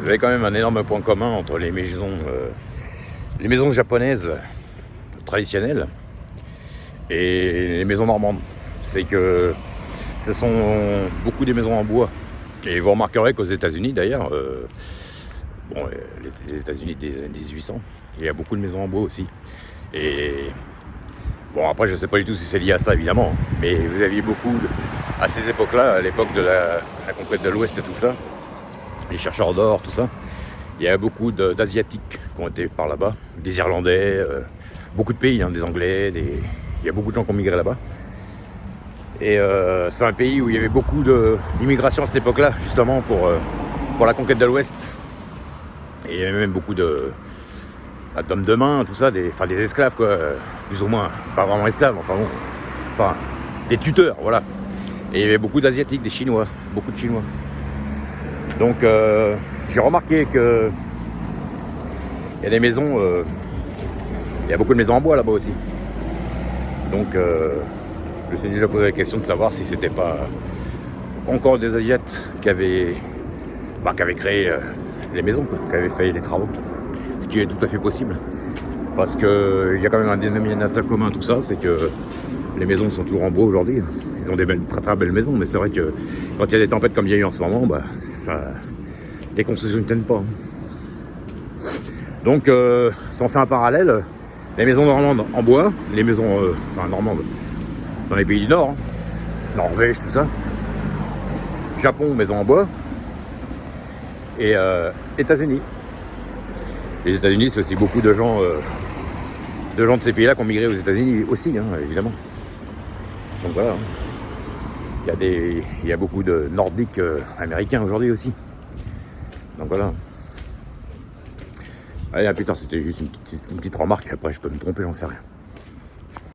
Vous avez quand même un énorme point commun entre les maisons japonaises traditionnelles et les maisons normandes. C'est que ce sont beaucoup des maisons en bois. Et vous remarquerez qu'aux États-Unis d'ailleurs, les États-Unis des années 1800, il y a beaucoup de maisons en bois aussi. Et bon, après, je ne sais pas du tout si c'est lié à ça évidemment, mais vous aviez beaucoup à ces époques-là, à l'époque de la conquête de l'Ouest et tout ça, les chercheurs d'or, tout ça. Il y a beaucoup d'Asiatiques qui ont été par là-bas, des Irlandais, beaucoup de pays, des Anglais, il y a beaucoup de gens qui ont migré là-bas. Et c'est un pays où il y avait beaucoup d'immigration à cette époque-là, justement pour la conquête de l'Ouest. Et il y avait même beaucoup d'hommes de main, tout ça, des esclaves, quoi, plus ou moins, pas vraiment esclaves, des tuteurs, voilà. Et il y avait beaucoup d'Asiatiques, des Chinois, beaucoup de Chinois. Donc j'ai remarqué que il y a des maisons, il y a beaucoup de maisons en bois là-bas aussi. Donc je me suis déjà posé la question de savoir si c'était pas encore des Asiates qui avaient créé les maisons, quoi, qui avaient fait les travaux. Ce qui est tout à fait possible. Parce qu'il y a quand même un dénominateur commun à tout ça, c'est que les maisons sont toujours en bois aujourd'hui. Ils ont des très très belles maisons, mais c'est vrai que quand il y a des tempêtes comme il y a eu en ce moment, les constructions ne tiennent pas. Donc si on fait un parallèle, les maisons normandes en bois, les maisons normandes dans les pays du Nord, Norvège, tout ça, Japon, maisons en bois, et États-Unis. Les États-Unis, c'est aussi beaucoup de gens de ces pays-là qui ont migré aux États-Unis aussi, évidemment. Donc voilà. Il y a beaucoup de Nordiques américains aujourd'hui aussi. Donc voilà. Allez, à plus tard, c'était juste une petite remarque. Après, je peux me tromper, j'en sais rien.